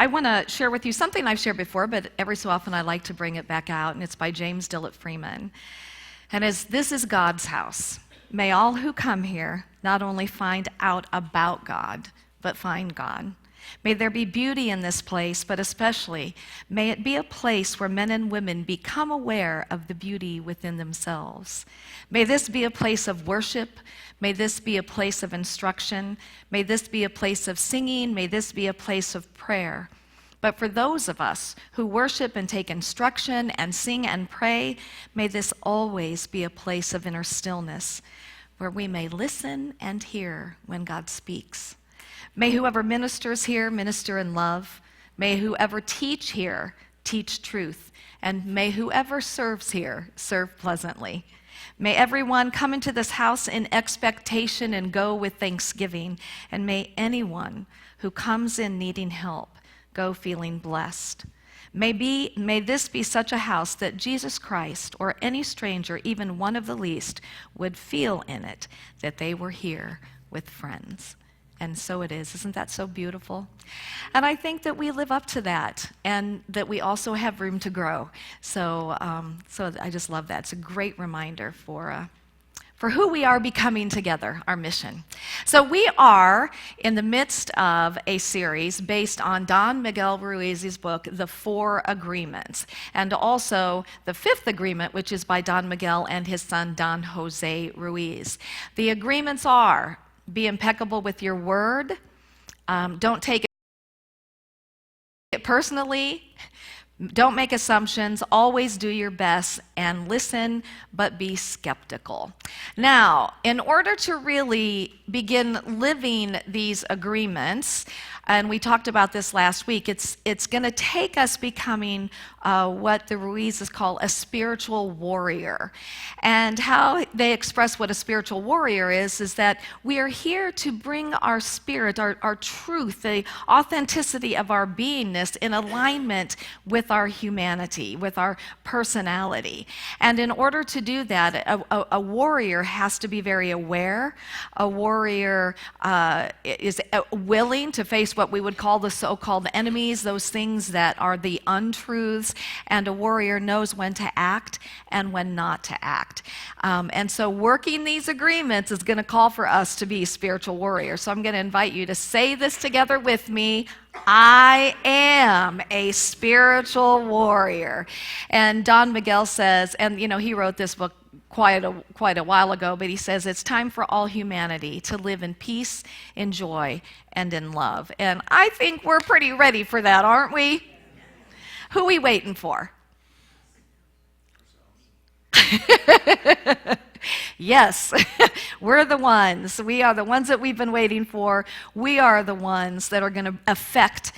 I want to share with you something I've shared before, but every so often I like to bring it back out, and it's by James Dillett Freeman. And this is God's house. May all who come here not only find out about God, but find God. May there be beauty in this place, but especially may it be a place where men and women become aware of the beauty within themselves. May this be a place of worship. May this be a place of instruction. May this be a place of singing. May this be a place of prayer. But for those of us who worship and take instruction and sing and pray, may this always be a place of inner stillness where we may listen and hear when God speaks. May whoever ministers here minister in love. May whoever teach here teach truth. And may whoever serves here serve pleasantly. May everyone come into this house in expectation and go with thanksgiving. And may anyone who comes in needing help go feeling blessed. May this be such a house that Jesus Christ or any stranger, even one of the least, would feel in it that they were here with friends. And so it is. Isn't that so beautiful? And I think that we live up to that, and that we also have room to grow. So I just love that. It's a great reminder for who we are becoming together, our mission. So we are in the midst of a series based on Don Miguel Ruiz's book, The Four Agreements, and also the fifth agreement, which is by Don Miguel and his son, Don Jose Ruiz. The agreements are: be impeccable with your word. Don't take it personally. Don't make assumptions. Always do your best and listen, but be skeptical. Now, in order to really begin living these agreements, and we talked about this last week, it's going to take us becoming what the Ruizes call a spiritual warrior. And how they express what a spiritual warrior is that we are here to bring our spirit, our truth, the authenticity of our beingness in alignment with our humanity, with our personality. And in order to do that, a warrior has to be very aware. A warrior is willing to face what we would call the so-called enemies, those things that are the untruths, and a warrior knows when to act and when not to act. And so working these agreements is going to call for us to be spiritual warriors. So I'm going to invite you to say this together with me: I am a spiritual warrior. And Don Miguel says, and he wrote this book quite a while ago, but he says it's time for all humanity to live in peace, in joy, and in love. And I think we're pretty ready for that, aren't we? Who are we waiting for? Yes, we're the ones. We are the ones that we've been waiting for. We are the ones that are going to affect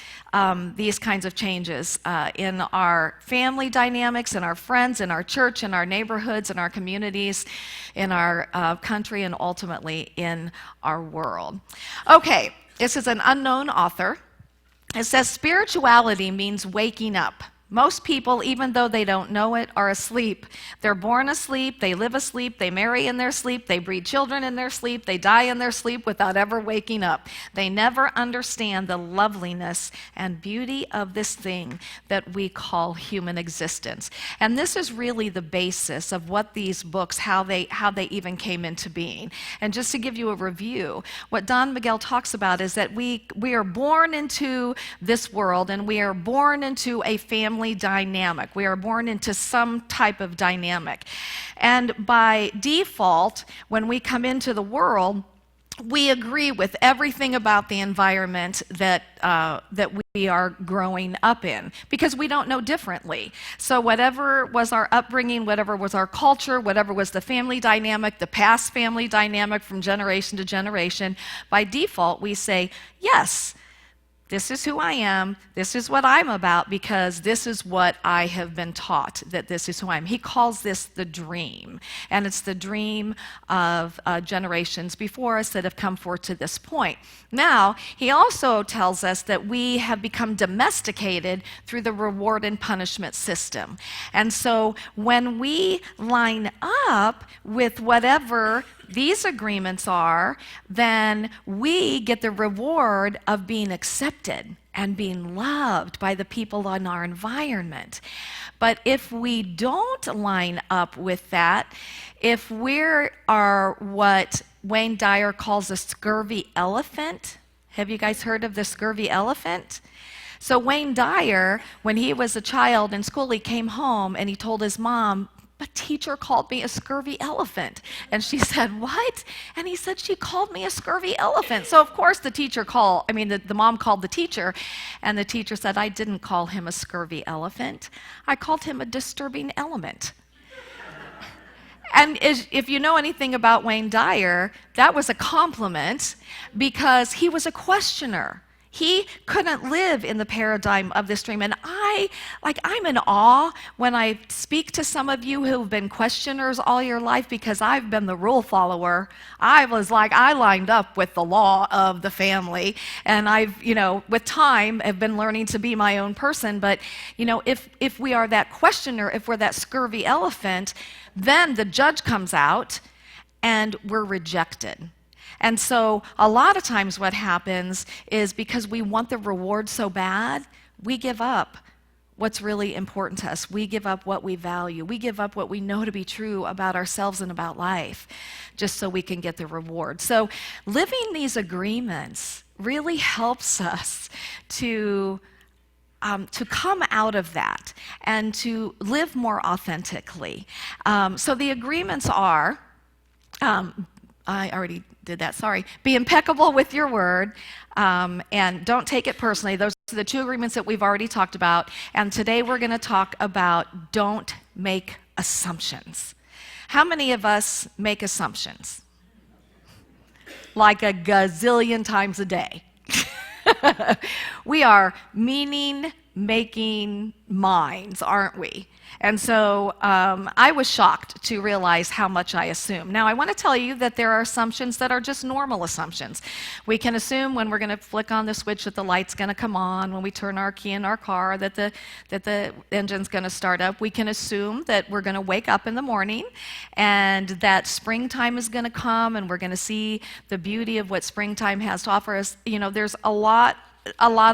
these kinds of changes in our family dynamics, in our friends, in our church, in our neighborhoods, in our communities, in our country, and ultimately in our world. Okay, this is an unknown author. It says spirituality means waking up. Most people, even though they don't know it, are asleep. They're born asleep, they live asleep, they marry in their sleep, they breed children in their sleep, they die in their sleep without ever waking up. They never understand the loveliness and beauty of this thing that we call human existence. And this is really the basis of what these books, how they even came into being. And just to give you a review, what Don Miguel talks about is that we are born into this world, and we are born into a family dynamic. We are born into some type of dynamic. And by default, when we come into the world, we agree with everything about the environment that we are growing up in, because we don't know differently. So whatever was our upbringing, whatever was our culture, whatever was the family dynamic, the past family dynamic from generation to generation, by default we say, yes, this is who I am, this is what I'm about, because this is what I have been taught, that this is who I am. He calls this the dream, and it's the dream of generations before us that have come forth to this point. Now, he also tells us that we have become domesticated through the reward and punishment system. And so when we line up with whatever these agreements are, then we get the reward of being accepted and being loved by the people in our environment. But if we don't line up with that, if we are what Wayne Dyer calls a scurvy elephant, have you guys heard of the scurvy elephant? So Wayne Dyer, when he was a child in school, he came home and he told his mom, "A teacher called me a scurvy elephant." And she said, "What?" And he said, "She called me a scurvy elephant." So of course the mom called the teacher, and the teacher said, "I didn't call him a scurvy elephant. I called him a disturbing element." And if you know anything about Wayne Dyer, that was a compliment because he was a questioner. He couldn't live in the paradigm of this dream. And I'm in awe when I speak to some of you who've been questioners all your life, because I've been the rule follower. I lined up with the law of the family. And with time, have been learning to be my own person. But, if we are that questioner, if we're that scurvy elephant, then the judge comes out and we're rejected. And so a lot of times what happens is because we want the reward so bad, we give up what's really important to us. We give up what we value. We give up what we know to be true about ourselves and about life just so we can get the reward. So living these agreements really helps us to come out of that and to live more authentically. So the agreements are, I already did that, sorry. Be impeccable with your word, and don't take it personally. Those are the two agreements that we've already talked about. And today we're going to talk about don't make assumptions. How many of us make assumptions? Like a gazillion times a day. We are meaning-making minds, aren't we? And so I was shocked to realize how much I assume. Now, I want to tell you that there are assumptions that are just normal assumptions. We can assume when we're going to flick on the switch that the light's going to come on, when we turn our key in our car that the engine's going to start up. We can assume that we're going to wake up in the morning and that springtime is going to come and we're going to see the beauty of what springtime has to offer us. There's a lot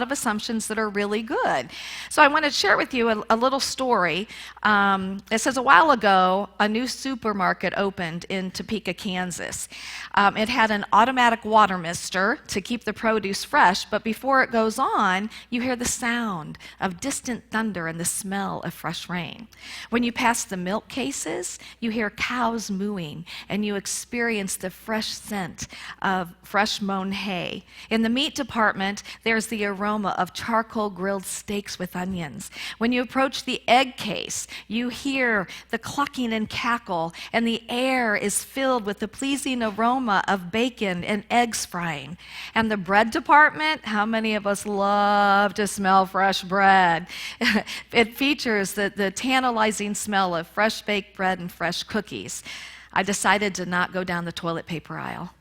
of assumptions that are really good. So I want to share with you a little story. It says a while ago, a new supermarket opened in Topeka, Kansas. It had an automatic water mister to keep the produce fresh, but before it goes on, you hear the sound of distant thunder and the smell of fresh rain. When you pass the milk cases, you hear cows mooing, and you experience the fresh scent of fresh mown hay. In the meat department, there's the aroma of charcoal grilled steaks with onions. When you approach the egg case, you hear the clucking and cackle, and the air is filled with the pleasing aroma of bacon and eggs frying. And the bread department, how many of us love to smell fresh bread? It features the tantalizing smell of fresh baked bread and fresh cookies. I decided to not go down the toilet paper aisle.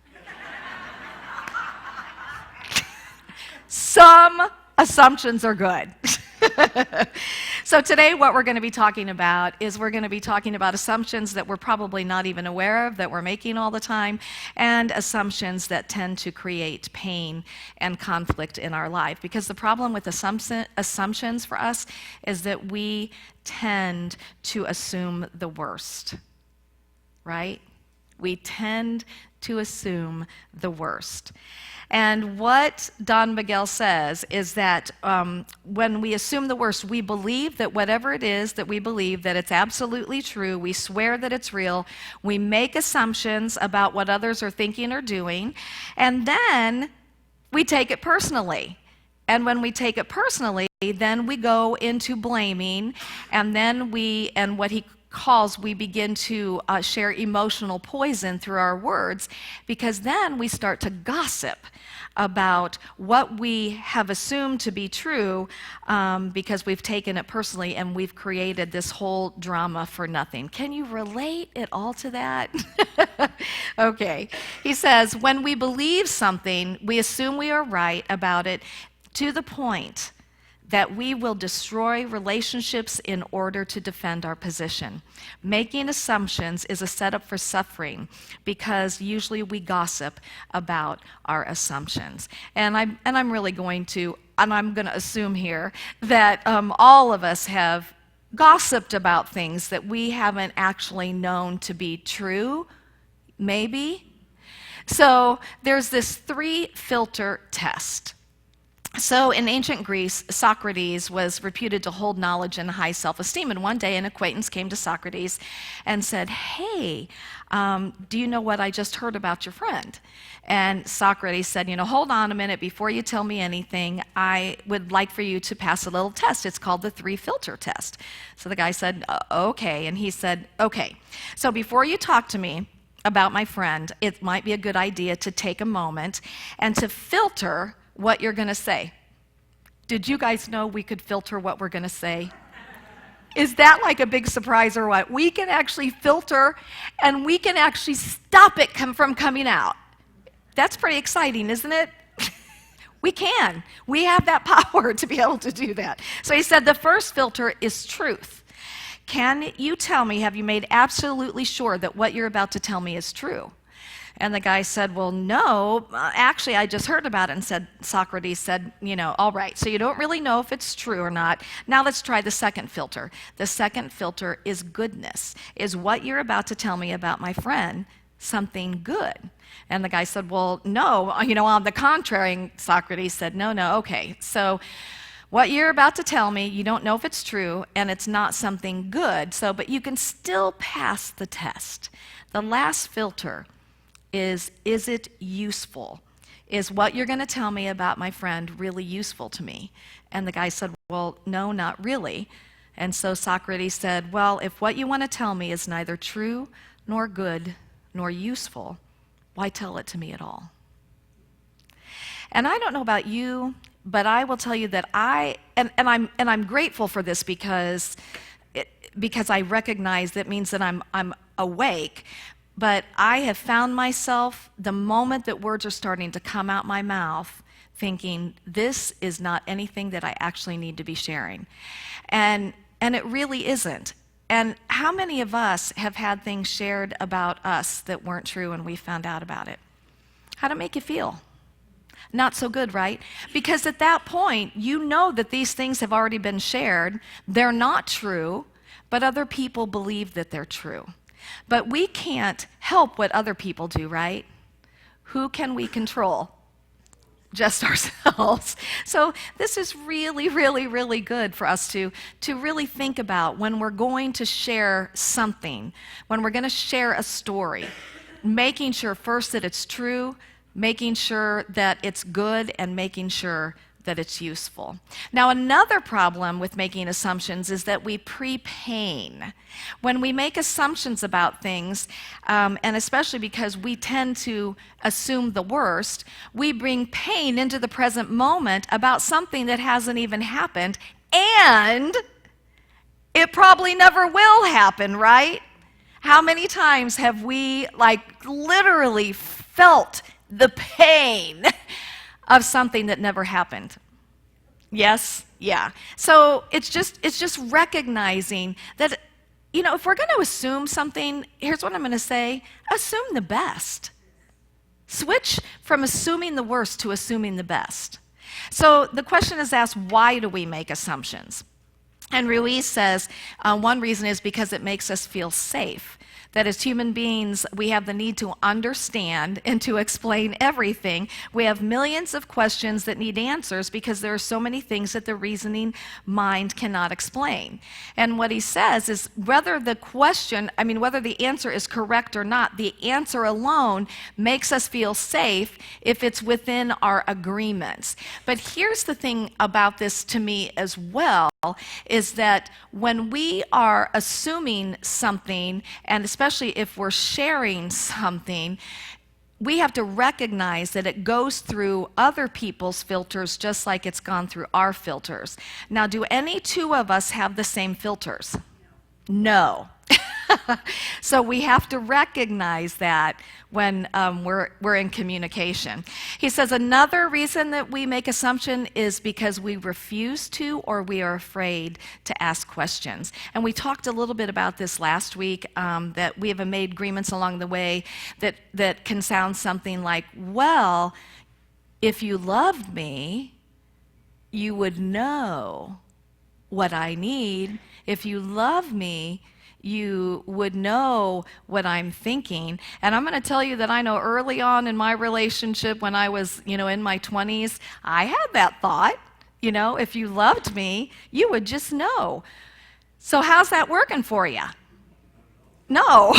Some assumptions are good. So today what we're going to be talking about is we're going to be talking about assumptions that we're probably not even aware of, that we're making all the time, and assumptions that tend to create pain and conflict in our life. Because the problem with assumptions for us is that we tend to assume the worst, right? We tend to assume the worst. And what Don Miguel says is that when we assume the worst, we believe that whatever it is that we believe, that it's absolutely true. We swear that it's real. We make assumptions about what others are thinking or doing. And then we take it personally. And when we take it personally, then we go into blaming. And then we begin to share emotional poison through our words, because then we start to gossip about what we have assumed to be true because we've taken it personally and we've created this whole drama for nothing. Can you relate at all to that? Okay. He says, when we believe something, we assume we are right about it to the point that we will destroy relationships in order to defend our position. Making assumptions is a setup for suffering because usually we gossip about our assumptions. And I'm really going to, and I'm going to assume here that all of us have gossiped about things that we haven't actually known to be true, maybe. So there's this 3-filter test. So in ancient Greece, Socrates was reputed to hold knowledge and high self-esteem. And one day an acquaintance came to Socrates and said, "Hey, do you know what I just heard about your friend?" And Socrates said, "Hold on a minute before you tell me anything. I would like for you to pass a little test. It's called the 3-filter test." So the guy said, "Okay." And he said, "Okay, so before you talk to me about my friend, it might be a good idea to take a moment and to filter what you're going to say." Did you guys know we could filter what we're going to say? Is that like a big surprise or what? We can actually filter and we can actually stop it from coming out. That's pretty exciting, isn't it? We can. We have that power to be able to do that. So he said the first filter is truth. Can you tell me, have you made absolutely sure that what you're about to tell me is true? And the guy said, "Well, no, actually, I just heard about it." And Socrates said, "All right, so you don't really know if it's true or not. Now let's try the second filter. The second filter is goodness. Is what you're about to tell me about my friend something good?" And the guy said, "Well, no, on the contrary." And Socrates said, No, okay. So what you're about to tell me, you don't know if it's true, and it's not something good, but you can still pass the test. The last filter is it useful? Is what you're going to tell me about my friend really useful to me? And the guy said, "Well, no, not really." And so Socrates said, "Well, if what you want to tell me is neither true nor good nor useful, why tell it to me at all?" And I don't know about you, but I will tell you that I'm grateful for this because I recognize that means that I'm awake. But I have found myself, the moment that words are starting to come out my mouth, thinking, this is not anything that I actually need to be sharing. And it really isn't. And how many of us have had things shared about us that weren't true and we found out about it? How'd it make you feel? Not so good, right? Because at that point, you know that these things have already been shared. They're not true, but other people believe that they're true. But we can't help what other people do, right? Who can we control? Just ourselves. So this is really, really, really good for us to really think about when we're going to share something, when we're going to share a story, making sure first that it's true, making sure that it's good, and making sure that it's useful. Now, another problem with making assumptions is that we pre-pain. When we make assumptions about things, and especially because we tend to assume the worst, we bring pain into the present moment about something that hasn't even happened, and it probably never will happen, right? How many times have we, literally felt the pain of something that never happened? Yes? Yeah. So it's just recognizing that, if we're going to assume something, here's what I'm going to say: assume the best. Switch from assuming the worst to assuming the best. So the question is asked, why do we make assumptions? And Ruiz says one reason is because it makes us feel safe. That as human beings, we have the need to understand and to explain everything. We have millions of questions that need answers because there are so many things that the reasoning mind cannot explain. And what he says is whether the answer is correct or not, the answer alone makes us feel safe if it's within our agreements. But here's the thing about this to me as well, is that when we are assuming something, and especially if we're sharing something, we have to recognize that it goes through other people's filters just like it's gone through our filters. Now, do any two of us have the same filters? No. So we have to recognize that when we're in communication. He says another reason that we make assumption is because we refuse to or we are afraid to ask questions. And we talked a little bit about this last week, that we have made agreements along the way that can sound something like, well, if you loved me, you would know what I need. If you love me, you would know what I'm thinking. And I'm going to tell you that I know early on in my relationship, when I was, in my 20s, I had that thought, if you loved me, you would just know. So how's that working for you? No,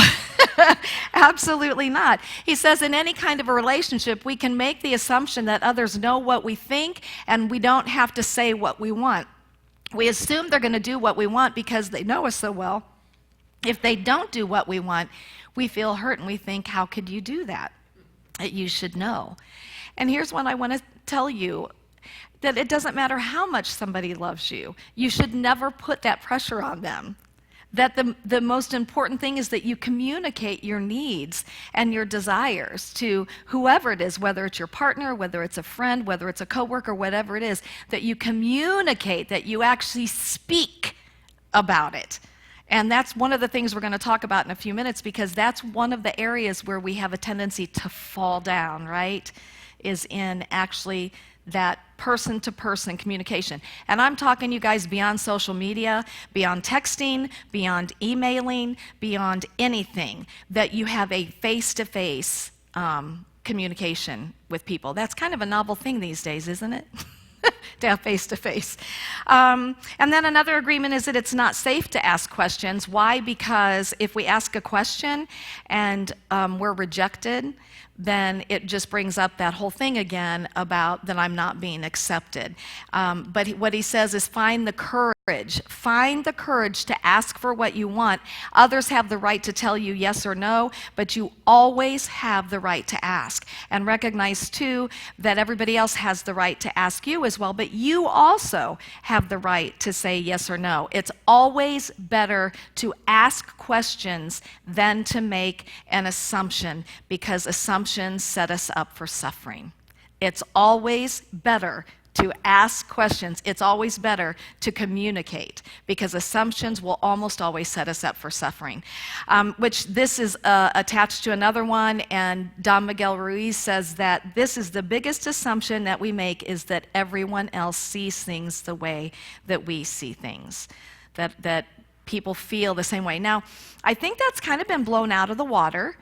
absolutely not. He says in any kind of a relationship, we can make the assumption that others know what we think, and we don't have to say what we want. We assume they're going to do what we want because they know us so well. If they don't do what we want, we feel hurt and we think, how could you do that? That you should know. And here's what I want to tell you, that it doesn't matter how much somebody loves you. You should never put that pressure on them. That the most important thing is that you communicate your needs and your desires to whoever it is, whether it's your partner, whether it's a friend, whether it's a coworker, whatever it is, that you communicate, that you actually speak about it. And that's one of the things we're going to talk about in a few minutes, because that's one of the areas where we have a tendency to fall down, right? Is in actually that person-to-person communication. And I'm talking, you guys, beyond social media, beyond texting, beyond emailing, beyond anything, that you have a face-to-face communication with people. That's kind of a novel thing these days, isn't it? To have face-to-face. And then another agreement is that it's not safe to ask questions. Why? Because if we ask a question and we're rejected, then it just brings up that whole thing again about that I'm not being accepted. But what he says is find the courage to ask for what you want. Others have the right to tell you yes or no, but you always have the right to ask. And recognize too that everybody else has the right to ask you as well, but you also have the right to say yes or no. It's always better to ask questions than to make an assumption, because assumptions set us up for suffering. It's always better to ask questions. It's always better to communicate, because assumptions will almost always set us up for suffering. Which this is attached to another one, and Don Miguel Ruiz says that this is the biggest assumption that we make, is that everyone else sees things the way that we see things, that people feel the same way. Now, I think that's kind of been blown out of the water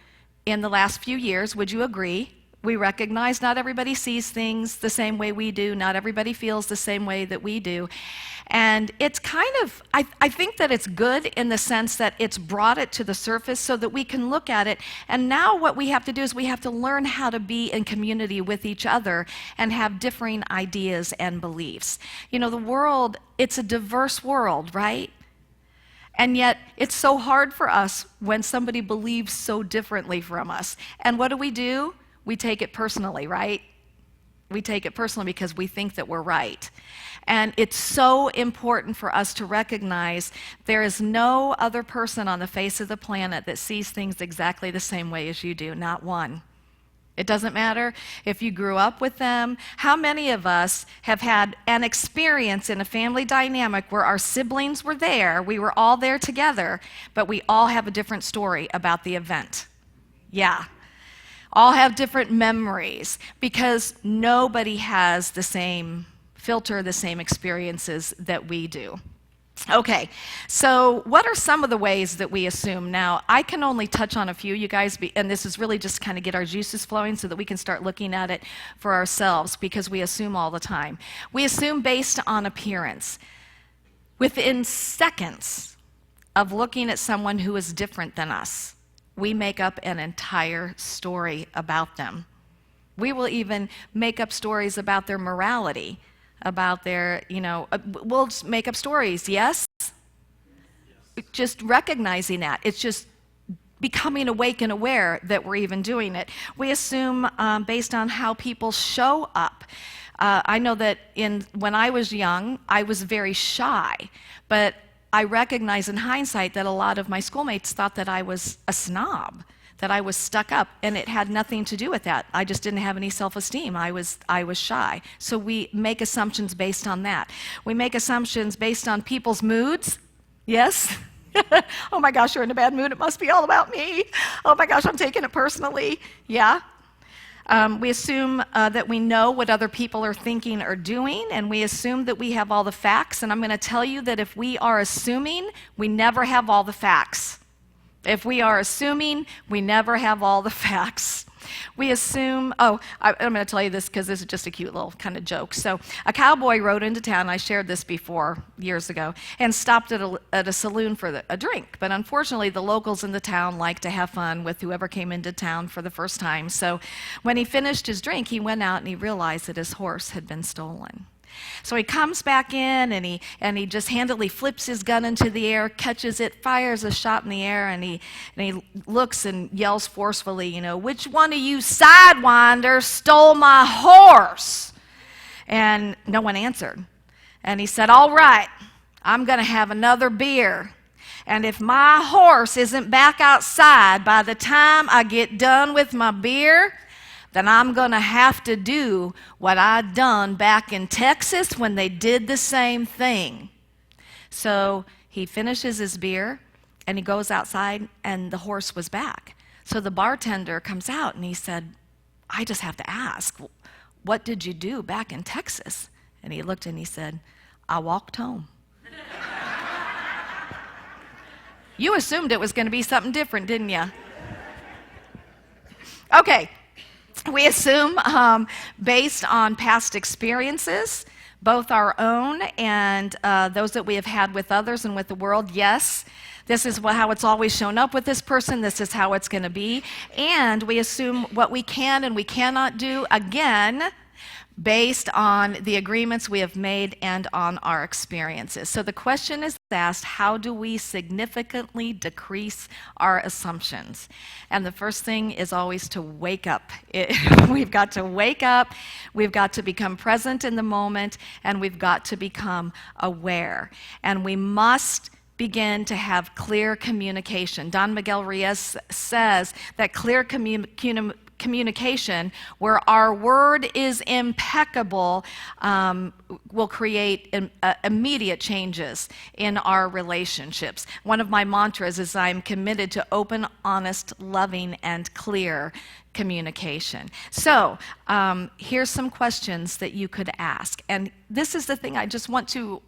in the last few years. Would you agree? We recognize not everybody sees things the same way we do. Not everybody feels the same way that we do. And it's kind of, I think that it's good in the sense that it's brought it to the surface so that we can look at it. And now what we have to do is we have to learn how to be in community with each other and have differing ideas and beliefs. The world, it's a diverse world, right? And yet, it's so hard for us when somebody believes so differently from us. And what do? We take it personally, right? We take it personally because we think that we're right. And it's so important for us to recognize there is no other person on the face of the planet that sees things exactly the same way as you do, not one. It doesn't matter if you grew up with them. How many of us have had an experience in a family dynamic where our siblings were there, we were all there together, but we all have a different story about the event? Yeah. All have different memories, because nobody has the same filter, the same experiences that we do. Okay, so what are some of the ways that we assume? Now, I can only touch on a few, you guys, and this is really just kind of get our juices flowing so that we can start looking at it for ourselves, because we assume all the time. We assume based on appearance. Within seconds of looking at someone who is different than us, we make up an entire story about them. We will even make up stories about their morality, about their, we'll just make up stories, yes? Just recognizing that. It's just becoming awake and aware that we're even doing it. We assume based on how people show up. I know that when I was young, I was very shy, but I recognize in hindsight that a lot of my schoolmates thought that I was a snob, that I was stuck up, and it had nothing to do with that. I just didn't have any self-esteem. I was shy. So we make assumptions based on that. We make assumptions based on people's moods. Yes? Oh my gosh, you're in a bad mood. It must be all about me. Oh my gosh, I'm taking it personally. Yeah? We assume that we know what other people are thinking or doing, and we assume that we have all the facts. And I'm going to tell you that if we are assuming, we never have all the facts. If we are assuming, we never have all the facts. We assume, I'm going to tell you this because this is just a cute little kind of joke. So a cowboy rode into town, I shared this before years ago, and stopped at a saloon for a drink. But unfortunately, the locals in the town like to have fun with whoever came into town for the first time. So when he finished his drink, he went out and he realized that his horse had been stolen. So he comes back in and he just handily flips his gun into the air, catches it, fires a shot in the air, and he looks and yells forcefully, which one of you sidewinders stole my horse? And no one answered. And he said, all right, I'm going to have another beer. And if my horse isn't back outside by the time I get done with my beer, then I'm going to have to do what I done back in Texas when they did the same thing. So he finishes his beer, and he goes outside, and the horse was back. So the bartender comes out, and he said, I just have to ask, what did you do back in Texas? And he looked, and he said, I walked home. You assumed it was going to be something different, didn't you? Okay. We assume based on past experiences, both our own and those that we have had with others and with the world. Yes, this is how it's always shown up with this person. This is how it's going to be. And we assume what we can and we cannot do, again, based on the agreements we have made and on our experiences. So the question is asked, how do we significantly decrease our assumptions? And the first thing is always to wake up. We've got to wake up, we've got to become present in the moment, and we've got to become aware. And we must begin to have clear communication. Don Miguel Ruiz says that clear communication, where our word is impeccable, will create immediate changes in our relationships. One of my mantras is I'm committed to open, honest, loving, and clear communication. So here's some questions that you could ask. And this is the thing I just want to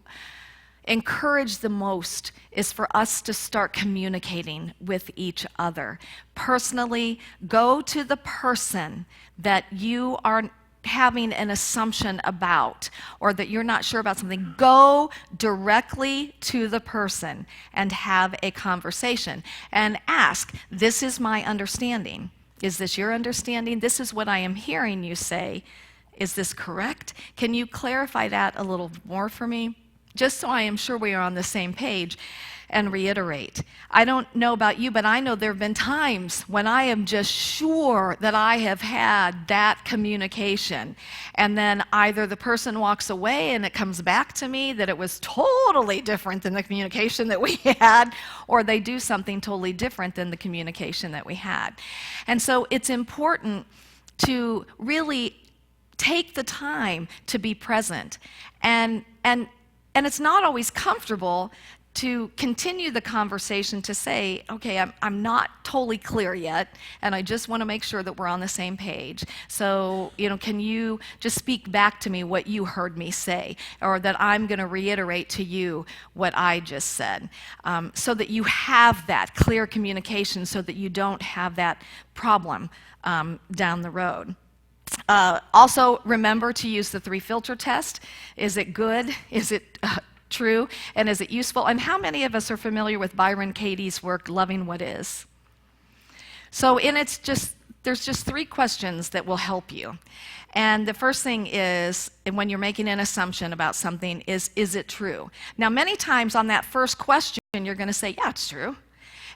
encourage the most, is for us to start communicating with each other. Personally, go to the person that you are having an assumption about, or that you're not sure about something. Go directly to the person and have a conversation and ask, this is my understanding. Is this your understanding? This is what I am hearing you say. Is this correct? Can you clarify that a little more for me? Just so I am sure we are on the same page, and reiterate. I don't know about you, but I know there have been times when I am just sure that I have had that communication, and then either the person walks away and it comes back to me that it was totally different than the communication that we had, or they do something totally different than the communication that we had. And so it's important to really take the time to be present, and it's not always comfortable to continue the conversation to say, okay, I'm not totally clear yet, and I just want to make sure that we're on the same page. So, can you just speak back to me what you heard me say, or that I'm going to reiterate to you what I just said, so that you have that clear communication, so that you don't have that problem down the road. Also, remember to use the 3-filter test. Is it good? Is it true? And is it useful? And how many of us are familiar with Byron Katie's work, Loving What Is? So there's just 3 questions that will help you. And the first thing is, and when you're making an assumption about something, is it true? Now, many times on that first question, you're going to say, yeah, it's true.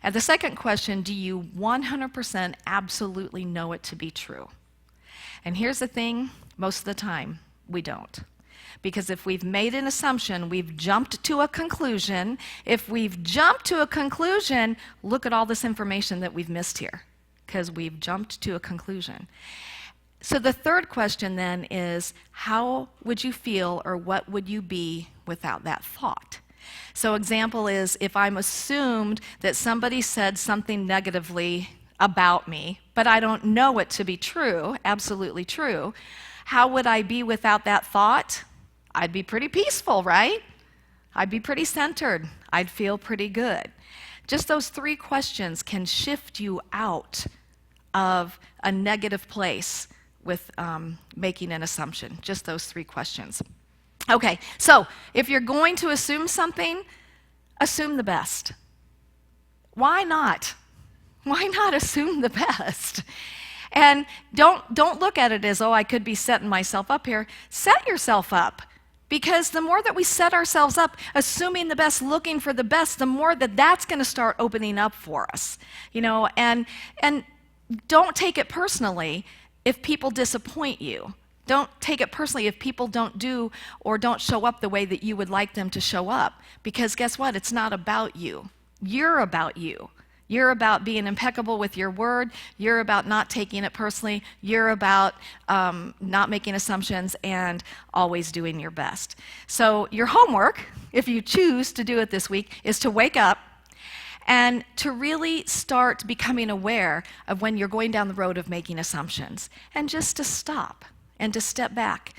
And the second question, do you 100% absolutely know it to be true? And here's the thing, most of the time, we don't. Because if we've made an assumption, we've jumped to a conclusion. If we've jumped to a conclusion, look at all this information that we've missed here, because we've jumped to a conclusion. So the third question then is, how would you feel, or what would you be without that thought? So example is, if I'm assumed that somebody said something negatively about me, but I don't know it to be true, absolutely true, how would I be without that thought? I'd be pretty peaceful, right? I'd be pretty centered. I'd feel pretty good. Just those three questions can shift you out of a negative place with making an assumption. Just those three questions. Okay, so if you're going to assume something, assume the best. Why not? Why not assume the best? And don't look at it as, oh, I could be setting myself up here. Set yourself up. Because the more that we set ourselves up, assuming the best, looking for the best, the more that that's going to start opening up for us. And don't take it personally if people disappoint you. Don't take it personally if people don't do or don't show up the way that you would like them to show up. Because guess what? It's not about you. You're about you. You're about being impeccable with your word. You're about not taking it personally. You're about not making assumptions and always doing your best. So your homework, if you choose to do it this week, is to wake up and to really start becoming aware of when you're going down the road of making assumptions, and just to stop and to step back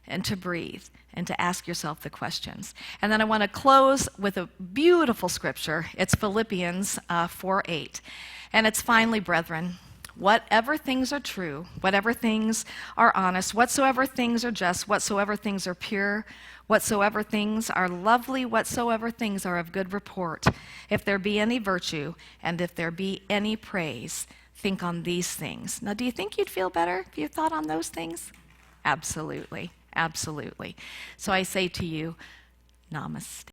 and to breathe and to ask yourself the questions. And then I want to close with a beautiful scripture. It's Philippians 4:8. And it's, finally, brethren, whatever things are true, whatever things are honest, whatsoever things are just, whatsoever things are pure, whatsoever things are lovely, whatsoever things are of good report, if there be any virtue, and if there be any praise, think on these things. Now, do you think you'd feel better if you thought on those things? Absolutely, absolutely. So I say to you, namaste.